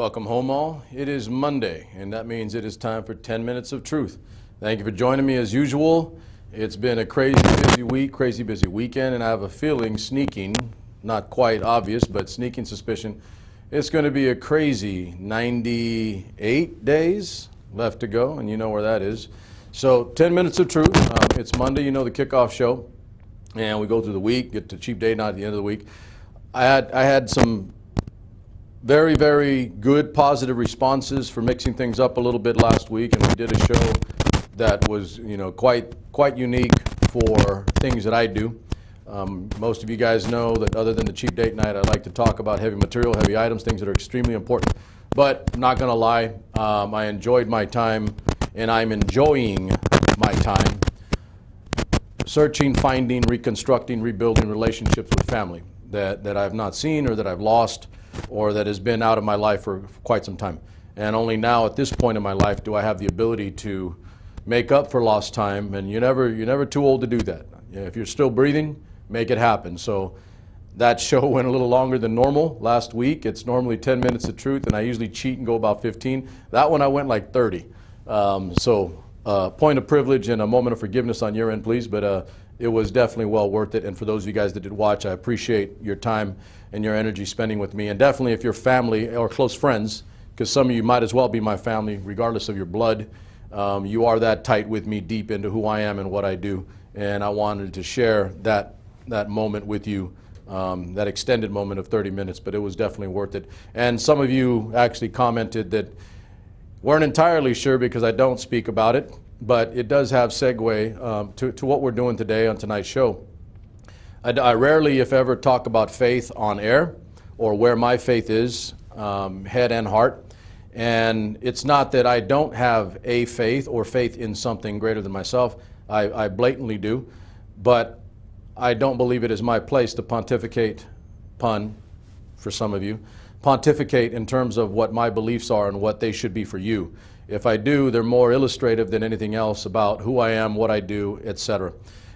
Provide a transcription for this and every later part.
Welcome home all. It is Monday, and that means it is time for 10 Minutes of Truth. Thank you for joining me as usual. It's been a crazy busy week, crazy busy weekend, and I have a feeling sneaking, not quite obvious, but sneaking suspicion, it's going to be a crazy 98 days left to go, and you know where that is. So 10 Minutes of Truth. It's Monday, you know, the kickoff show, and we go through the week, get to cheap day night at the end of the week. I had some very, very good positive responses for mixing things up a little bit last week, and we did a show that was, you know, quite unique for things that I do. Most of you guys know that other than the cheap date night, I like to talk about heavy material, heavy items, things that are extremely important. But I'm not going to lie, I enjoyed my time, and I'm enjoying my time searching, finding, reconstructing, rebuilding relationships with family that I've not seen or that I've lost or that has been out of my life for quite some time. And only now at this point in my life do I have the ability to make up for lost time, and you're never too old to do that. If you're still breathing, make it happen. So that show went a little longer than normal last week. It's normally 10 minutes of truth, and I usually cheat and go about 15. That one I went like 30. Point of privilege and a moment of forgiveness on your end, please, but it was definitely well worth it. And for those of you guys that did watch, I appreciate your time and your energy spending with me. And definitely if you're family or close friends, because some of you might as well be my family regardless of your blood, you are that tight with me deep into who I am and what I do. And I wanted to share that moment with you, that extended moment of 30 minutes, but it was definitely worth it. And some of you actually commented that weren't entirely sure because I don't speak about it, but it does have segue to what we're doing today on tonight's show. I rarely, if ever, talk about faith on air or where my faith is, head and heart. And it's not that I don't have a faith or faith in something greater than myself. I blatantly do. But I don't believe it is my place to pontificate, pun for some of you, pontificate in terms of what my beliefs are and what they should be for you. If I do, they're more illustrative than anything else about who I am, what I do, etc.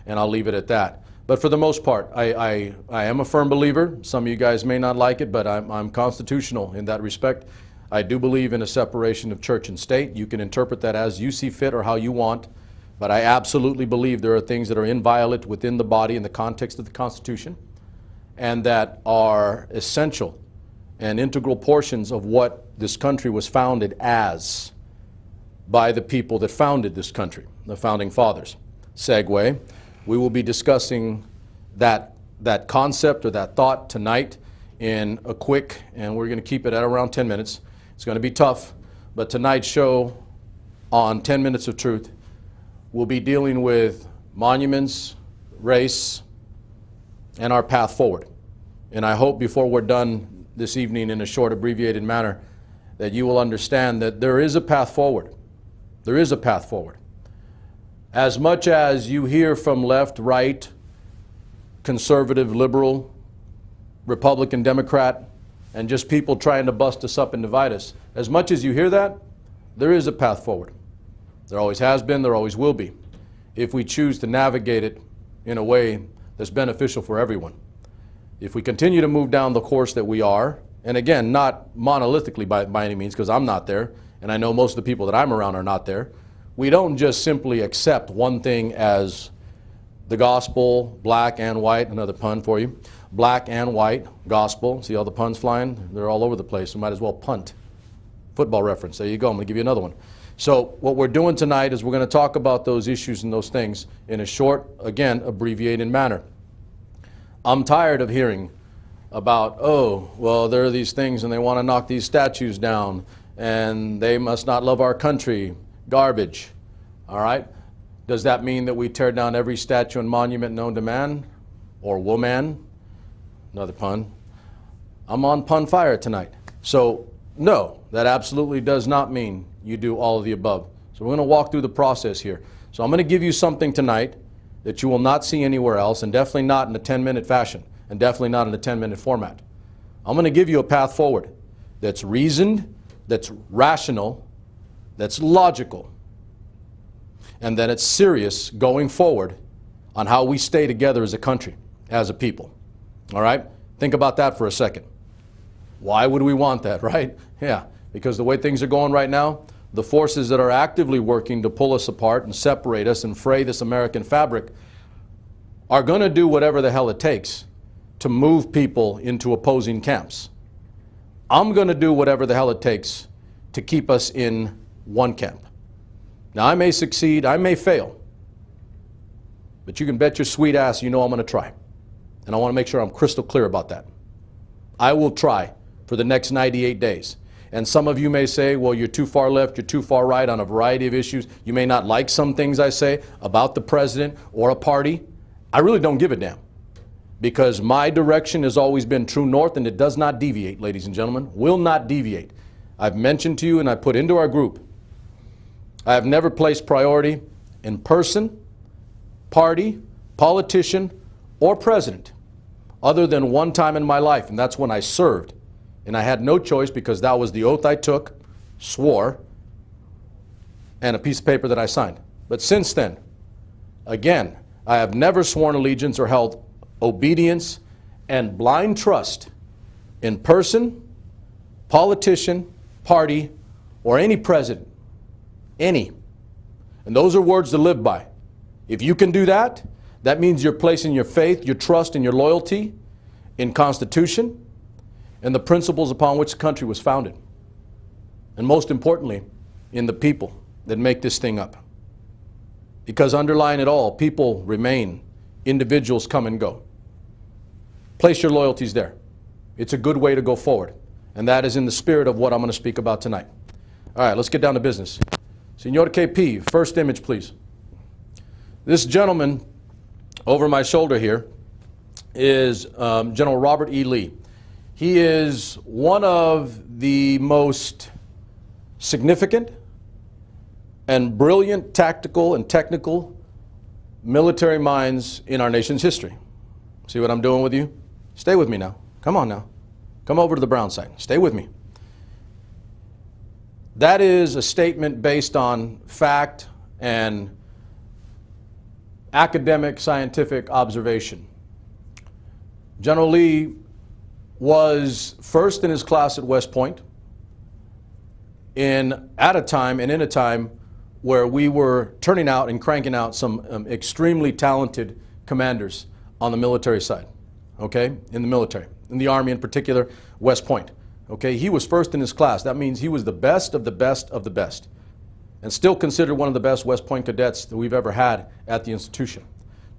And I'll leave it at that. But for the most part, I am a firm believer. Some of you guys may not like it, but I'm constitutional in that respect. I do believe in a separation of church and state. You can interpret that as you see fit or how you want, but I absolutely believe there are things that are inviolate within the body in the context of the Constitution and that are essential and integral portions of what this country was founded as by the people that founded this country, the founding fathers. Segue. We will be discussing that concept or that thought tonight in a quick, and we're going to keep it at around 10 minutes. It's going to be tough, but tonight's show on 10 Minutes of Truth will be dealing with monuments, race, and our path forward. And I hope before we're done this evening in a short, abbreviated manner that you will understand that there is a path forward. There is a path forward. As much as you hear from left, right, conservative, liberal, Republican, Democrat, and just people trying to bust us up and divide us, as much as you hear that, there is a path forward. There always has been, there always will be, if we choose to navigate it in a way that's beneficial for everyone. If we continue to move down the course that we are, and again, not monolithically by any means, because I'm not there, and I know most of the people that I'm around are not there, we don't just simply accept one thing as the gospel, black and white, another pun for you, black and white, gospel. See all the puns flying? They're all over the place. We might as well punt. Football reference. There you go. I'm going to give you another one. So what we're doing tonight is we're going to talk about those issues and those things in a short, again, abbreviated manner. I'm tired of hearing about, oh, well, there are these things and they want to knock these statues down and they must not love our country. Garbage. All right? Does that mean that we tear down every statue and monument known to man or woman? Another pun. I'm on pun fire tonight. So, no, that absolutely does not mean you do all of the above. So we're going to walk through the process here. So I'm going to give you something tonight that you will not see anywhere else, and definitely not in a 10-minute fashion, and definitely not in a 10-minute format. I'm going to give you a path forward that's reasoned, that's rational, that's logical, and that it's serious going forward on how we stay together as a country, as a people. All right? Think about that for a second. Why would we want that, right? Yeah. Because the way things are going right now, the forces that are actively working to pull us apart and separate us and fray this American fabric are going to do whatever the hell it takes to move people into opposing camps. I'm going to do whatever the hell it takes to keep us in one camp. Now, I may succeed, I may fail, but you can bet your sweet ass you know I'm going to try. And I want to make sure I'm crystal clear about that. I will try for the next 98 days. And some of you may say, well, you're too far left, you're too far right on a variety of issues. You may not like some things I say about the president or a party. I really don't give a damn, because my direction has always been true north, and it does not deviate, ladies and gentlemen, will not deviate. I've mentioned to you and I put into our group, I have never placed priority in person, party, politician, or president, other than one time in my life, and that's when I served. And I had no choice, because that was the oath I took, swore, and a piece of paper that I signed. But since then, again, I have never sworn allegiance or held obedience and blind trust in person, politician, party, or any president. Any. And those are words to live by. If you can do that, that means you're placing your faith, your trust, and your loyalty in Constitution and the principles upon which the country was founded. And most importantly, in the people that make this thing up. Because underlying it all, people remain, individuals come and go. Place your loyalties there. It's a good way to go forward. And that is in the spirit of what I'm going to speak about tonight. All right, let's get down to business. Senor KP, first image, please. This gentleman over my shoulder here is General Robert E. Lee. He is one of the most significant and brilliant tactical and technical military minds in our nation's history. See what I'm doing with you? Stay with me now. Come on now. Come over to the brown side. Stay with me. That is a statement based on fact and academic, scientific observation. General Lee was first in his class at West Point at a time where we were turning out and cranking out some extremely talented commanders on the military side, okay, in the military, in the Army in particular, West Point. Okay, he was first in his class. That means he was the best of the best of the best, and still considered one of the best West Point cadets that we've ever had at the institution.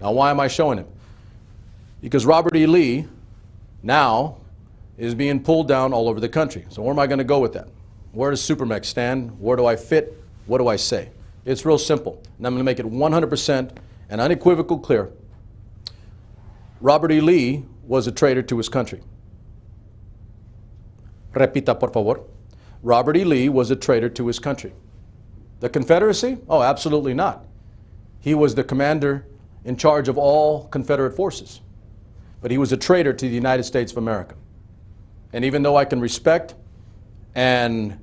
Now, why am I showing him? Because Robert E. Lee now is being pulled down all over the country. So where am I going to go with that? Where does Supermex stand? Where do I fit? What do I say? It's real simple, and I'm going to make it 100% and unequivocal clear. Robert E. Lee was a traitor to his country. Repita, por favor. Robert E. Lee was a traitor to his country. The Confederacy? Oh, absolutely not. He was the commander in charge of all Confederate forces. But he was a traitor to the United States of America. And even though I can respect and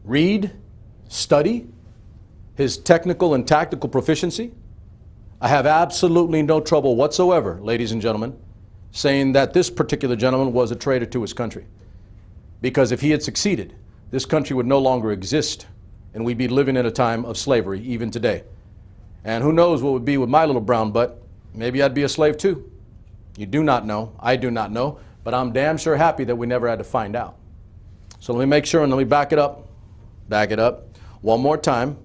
read, study his technical and tactical proficiency, I have absolutely no trouble whatsoever, ladies and gentlemen, saying that this particular gentleman was a traitor to his country. Because if he had succeeded, this country would no longer exist, and we'd be living in a time of slavery even today. And who knows what would be with my little brown butt? Maybe I'd be a slave too. You do not know. I do not know. But I'm damn sure happy that we never had to find out. So let me make sure and let me back it up. Back it up. One more time.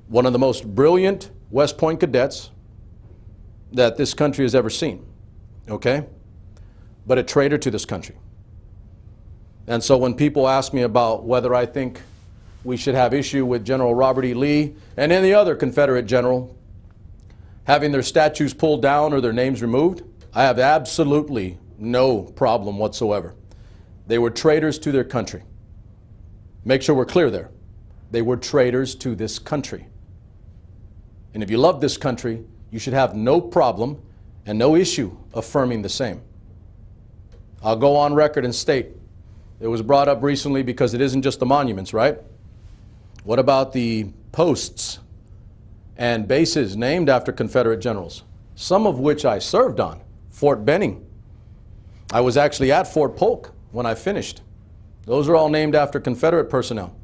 One of the most brilliant West Point cadets that this country has ever seen. Okay? But a traitor to this country. And so when people ask me about whether I think we should have issue with General Robert E. Lee and any other Confederate general having their statues pulled down or their names removed, I have absolutely no problem whatsoever. They were traitors to their country. Make sure we're clear there. They were traitors to this country. And if you love this country, you should have no problem and no issue affirming the same. I'll go on record and state, it was brought up recently because it isn't just the monuments, right? What about the posts and bases named after Confederate generals, some of which I served on? Fort Benning. I was actually at Fort Polk when I finished. Those are all named after Confederate personnel.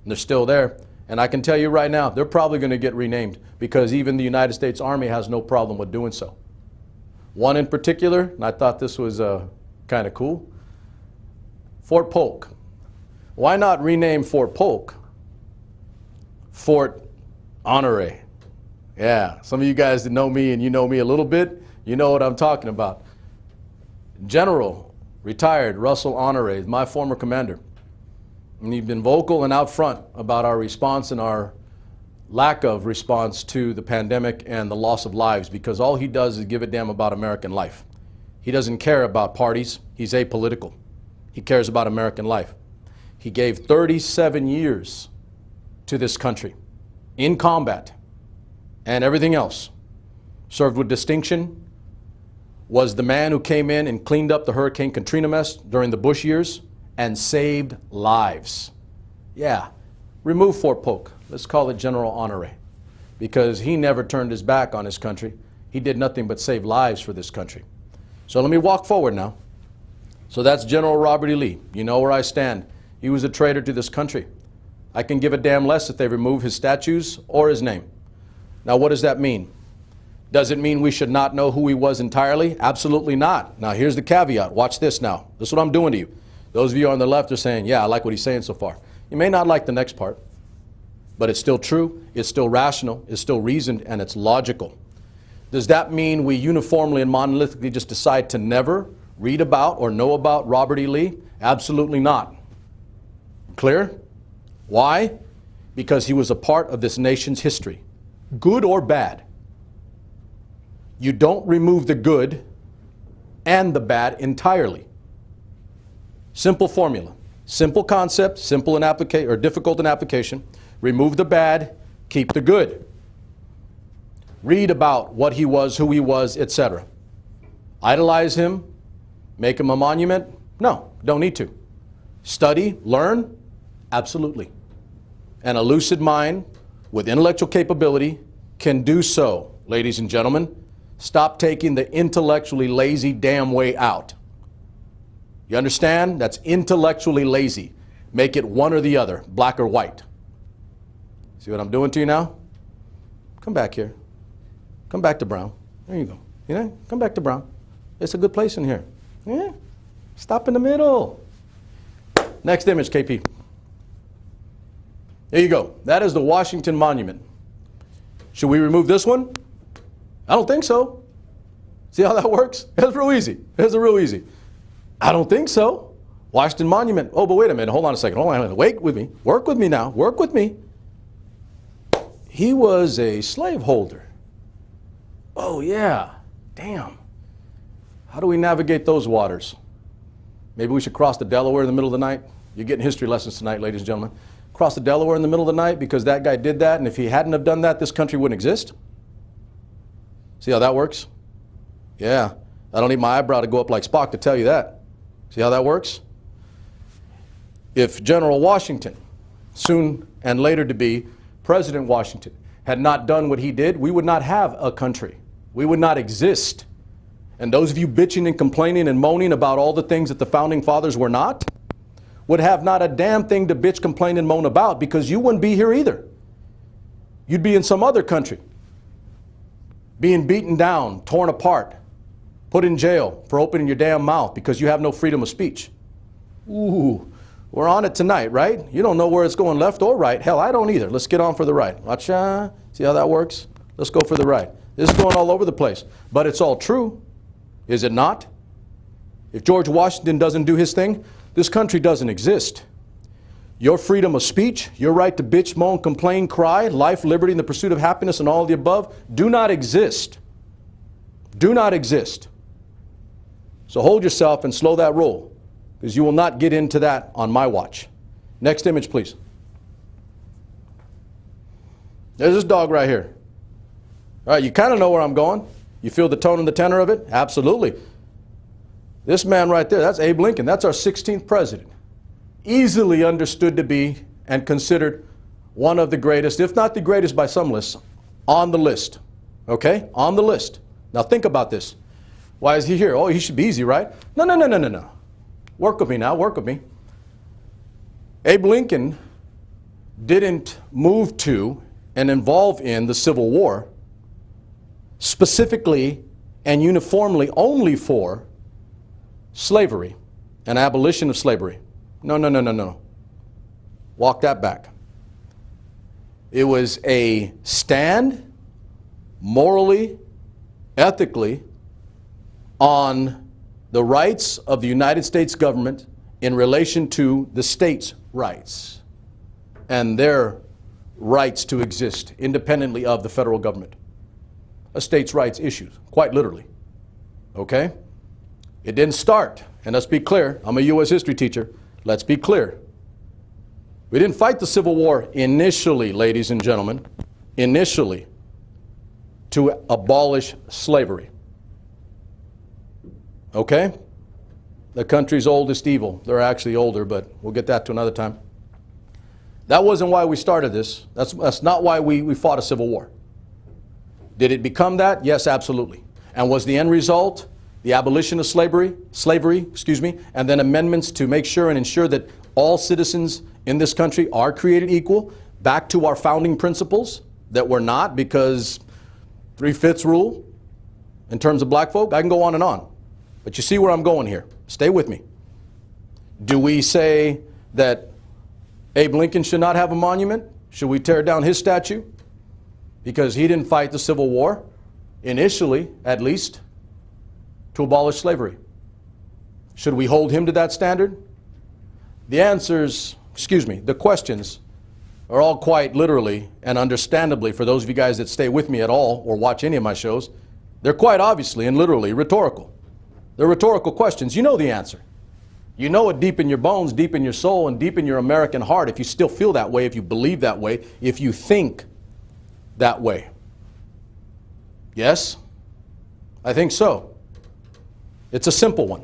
And they're still there. And I can tell you right now, they're probably going to get renamed because even the United States Army has no problem with doing so. One in particular, and I thought this was kind of cool, Fort Polk. Why not rename Fort Polk Fort Honore? Yeah, some of you guys that know me and you know me a little bit, you know what I'm talking about. General, retired Russell Honore is my former commander. And he's been vocal and out front about our response and our lack of response to the pandemic and the loss of lives, because all he does is give a damn about American life. He doesn't care about parties. He's apolitical. He cares about American life. He gave 37 years to this country in combat and everything else. Served with distinction. Was the man who came in and cleaned up the Hurricane Katrina mess during the Bush years and saved lives. Yeah, remove Fort Polk. Let's call it General Honore, because he never turned his back on his country. He did nothing but save lives for this country. So let me walk forward now. So that's General Robert E. Lee. You know where I stand. He was a traitor to this country. I can give a damn less if they remove his statues or his name. Now, what does that mean? Does it mean we should not know who he was entirely? Absolutely not. Now, here's the caveat. Watch this now. This is what I'm doing to you. Those of you on the left are saying, yeah, I like what he's saying so far. You may not like the next part, but it's still true, it's still rational, it's still reasoned, and it's logical. Does that mean we uniformly and monolithically just decide to never read about or know about Robert E. Lee? Absolutely not. Clear? Why? Because he was a part of this nation's history, good or bad. You don't remove the good and the bad entirely. Simple formula, simple concept, simple in application or difficult in application. Remove the bad, keep the good. Read about what he was, who he was, etc. Idolize him, make him a monument? No, don't need to. Study, learn? Absolutely. And a lucid mind with intellectual capability can do so, ladies and gentlemen. Stop taking the intellectually lazy damn way out. You understand? That's intellectually lazy. Make it one or the other, black or white. See what I'm doing to you now? Come back here. Come back to brown. There you go. You know, come back to brown. It's a good place in here. Yeah. Stop in the middle. Next image, KP. There you go. That is the Washington Monument. Should we remove this one? I don't think so. See how that works? It's real easy. It's real easy. I don't think so. Washington Monument. Oh, but wait a minute. Hold on a second. Hold on a minute. Wait with me. Work with me now. Work with me. He was a slaveholder. Oh, yeah. Damn. How do we navigate those waters? Maybe we should cross the Delaware in the middle of the night. You're getting history lessons tonight, ladies and gentlemen. Cross the Delaware in the middle of the night because that guy did that, and if he hadn't have done that, this country wouldn't exist. See how that works? Yeah. I don't need my eyebrow to go up like Spock to tell you that. See how that works? If General Washington, soon and later to be President Washington, had not done what he did, we would not have a country. We would not exist. And those of you bitching and complaining and moaning about all the things that the Founding Fathers were not, would have not a damn thing to bitch, complain, and moan about, because you wouldn't be here either. You'd be in some other country, being beaten down, torn apart, put in jail for opening your damn mouth because you have no freedom of speech. Ooh, we're on it tonight, right? You don't know where it's going, left or right. Hell, I don't either. Let's get on for the right. Watch, see how that works? Let's go for the right. This is going all over the place, but it's all true. Is it not? If George Washington doesn't do his thing, this country doesn't exist. Your freedom of speech, your right to bitch, moan, complain, cry, life, liberty, and the pursuit of happiness, and all of the above, do not exist. Do not exist. So hold yourself and slow that roll, because you will not get into that on my watch. Next image, please. There's this dog right here. All right, you kind of know where I'm going. You feel the tone and the tenor of it? Absolutely. This man right there, that's Abe Lincoln. That's our 16th president. Easily understood to be and considered one of the greatest, if not the greatest by some lists, on the list. Okay? On the list. Now think about this. Why is he here? Oh, he should be easy, right? No. Work with me now. Work with me. Abe Lincoln didn't move to and involve in the Civil War specifically and uniformly only for slavery and abolition of slavery. No, no, no, no, no. Walk that back. It was a stand morally, ethically, on the rights of the United States government in relation to the states' rights and their rights to exist independently of the federal government. A states' rights issue, quite literally. Okay? It didn't start, and let's be clear, I'm a U.S. history teacher, let's be clear. We didn't fight the Civil War initially, ladies and gentlemen, initially to abolish slavery. Okay? The country's oldest evil. They're actually older, but we'll get that to another time. That wasn't why we started this. That's not why we fought a civil war. Did it become that? Yes, absolutely. And was the end result the abolition of slavery, and then amendments to make sure and ensure that all citizens in this country are created equal, back to our founding principles that we're not, because 3/5 rule in terms of black folk? I can go on and on. But you see where I'm going here. Stay with me. Do we say that Abe Lincoln should not have a monument? Should we tear down his statue? Because he didn't fight the Civil War, initially at least, to abolish slavery. Should we hold him to that standard? The answers, the questions are all quite literally and understandably, for those of you guys that stay with me at all or watch any of my shows, they're quite obviously and literally rhetorical. They're rhetorical questions. You know the answer. You know it deep in your bones, deep in your soul, and deep in your American heart, if you still feel that way, if you believe that way, if you think that way. Yes? I think so. It's a simple one.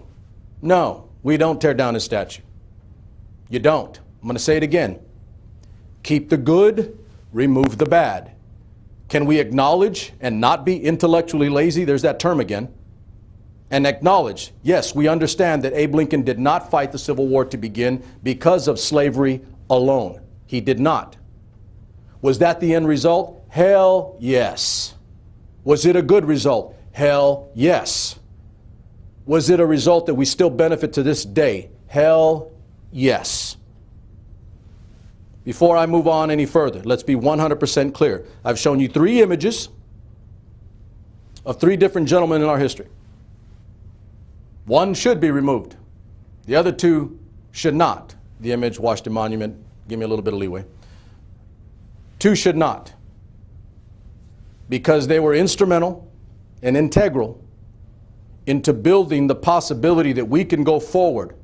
No, we don't tear down his statue. You don't. I'm going to say it again. Keep the good, remove the bad. Can we acknowledge and not be intellectually lazy? There's that term again. And acknowledge, yes, we understand that Abe Lincoln did not fight the Civil War to begin because of slavery alone. He did not. Was that the end result? Hell yes. Was it a good result? Hell yes. Was it a result that we still benefit to this day? Hell yes. Before I move on any further, let's be 100% clear. I've shown you 3 images of 3 different gentlemen in our history. One should be removed. The other 2 should not. The image, Washington Monument, give me a little bit of leeway. 2 should not. Because they were instrumental and integral into building the possibility that we can go forward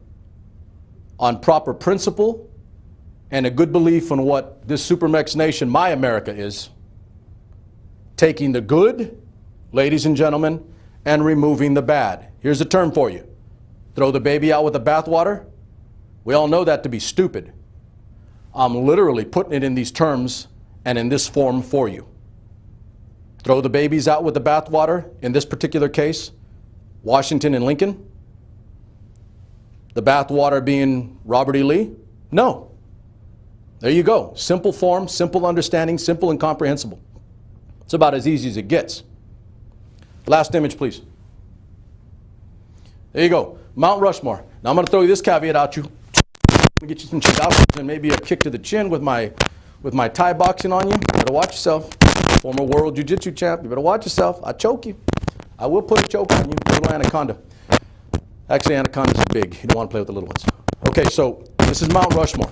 on proper principle and a good belief in what this supermex nation, my America, is. Taking the good, ladies and gentlemen, and removing the bad. Here's a term for you. Throw the baby out with the bathwater. We all know that to be stupid. I'm literally putting it in these terms and in this form for you. Throw the babies out with the bathwater, in this particular case, Washington and Lincoln. The bathwater being Robert E. Lee? No. There you go. Simple form, simple understanding, simple and comprehensible. It's about as easy as it gets. Last image, please. There you go. Mount Rushmore. Now I'm going to throw you this caveat out you. Let me get you some chigouts and maybe a kick to the chin with my Thai boxing on you. You better watch yourself. Former world jiu-jitsu champ. You better watch yourself. I'll choke you. I will put a choke on you. Little anaconda. Actually, anacondas are big. You don't want to play with the little ones. Okay, so this is Mount Rushmore.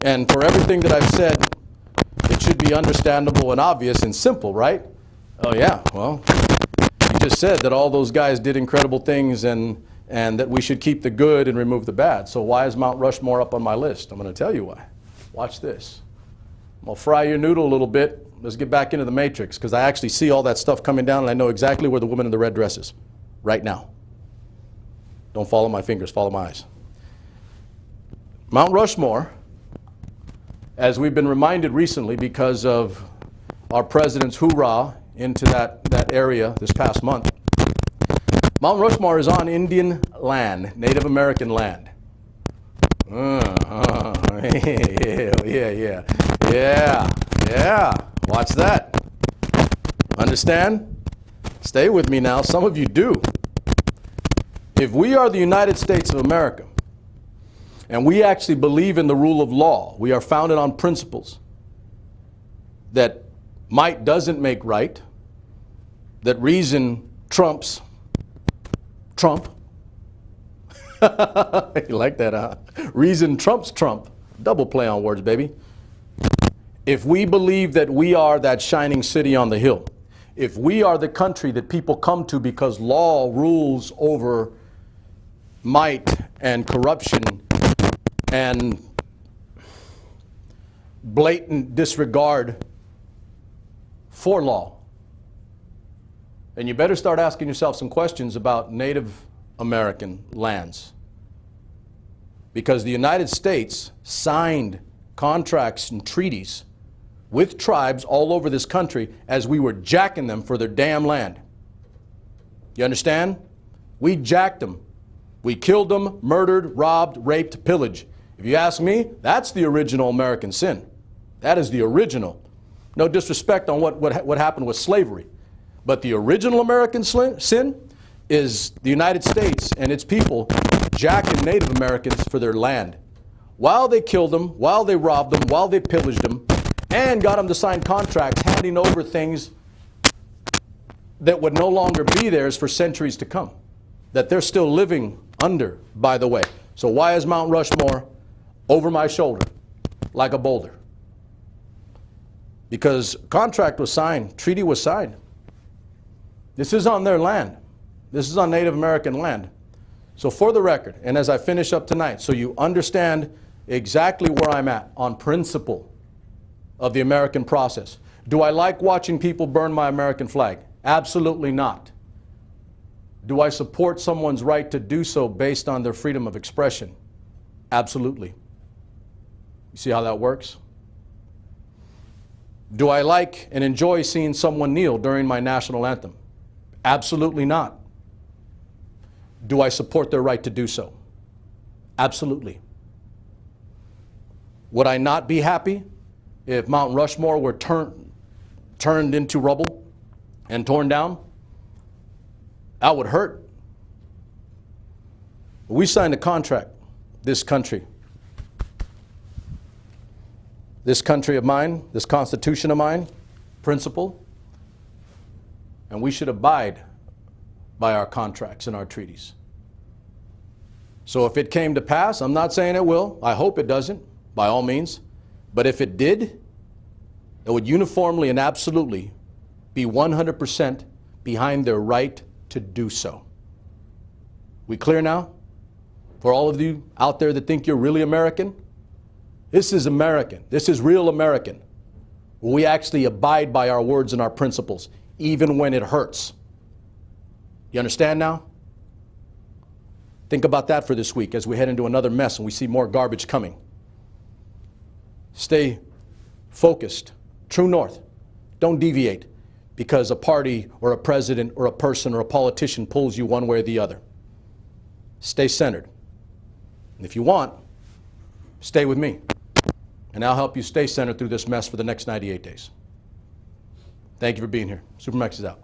And for everything that I've said, it should be understandable and obvious and simple, right? Oh yeah, well, you just said that all those guys did incredible things and that we should keep the good and remove the bad. So why is Mount Rushmore up on my list? I'm going to tell you why. Watch this. I'm going to fry your noodle a little bit. Let's get back into the matrix, because I actually see all that stuff coming down and I know exactly where the woman in the red dress is right now. Don't follow my fingers, follow my eyes. Mount Rushmore, as we've been reminded recently because of our president's hoorah into that area this past month, Mount Rushmore is on Indian land, Native American land. Yeah. Watch that. Understand? Stay with me now. Some of you do. If we are the United States of America, and we actually believe in the rule of law, we are founded on principles that might doesn't make right, that reason trumps Trump. You like that, huh? Reason trumps Trump. Double play on words, baby. If we believe that we are that shining city on the hill, if we are the country that people come to because law rules over might and corruption and blatant disregard for law, then you better start asking yourself some questions about Native American lands. Because the United States signed contracts and treaties with tribes all over this country as we were jacking them for their damn land. You understand? We jacked them. We killed them, murdered, robbed, raped, pillaged. If you ask me, that's the original American sin. That is the original. No disrespect on what happened with slavery. But the original American sin is the United States and its people jacking Native Americans for their land. While they killed them, while they robbed them, while they pillaged them, and got them to sign contracts handing over things that would no longer be theirs for centuries to come, that they're still living under, by the way. So why is Mount Rushmore over my shoulder like a boulder? Because contract was signed, treaty was signed. This is on their land. This is on Native American land. So for the record, and as I finish up tonight, so you understand exactly where I'm at on principle of the American process. Do I like watching people burn my American flag? Absolutely not. Do I support someone's right to do so based on their freedom of expression? Absolutely. You see how that works? Do I like and enjoy seeing someone kneel during my national anthem? Absolutely not. Do I support their right to do so? Absolutely. Would I not be happy if Mount Rushmore were turned into rubble and torn down? That would hurt. We signed a contract, this country of mine, this Constitution of mine, principle, and we should abide by our contracts and our treaties. So if it came to pass, I'm not saying it will, I hope it doesn't, by all means, but if it did, it would uniformly and absolutely be 100% behind their right to do so. We clear now? For all of you out there that think you're really American, this is American. This is real American. We actually abide by our words and our principles, even when it hurts. You understand now? Think about that for this week as we head into another mess and we see more garbage coming. Stay focused, true north. Don't deviate because a party or a president or a person or a politician pulls you one way or the other. Stay centered. And if you want, stay with me. And I'll help you stay centered through this mess for the next 98 days. Thank you for being here. Supermax is out.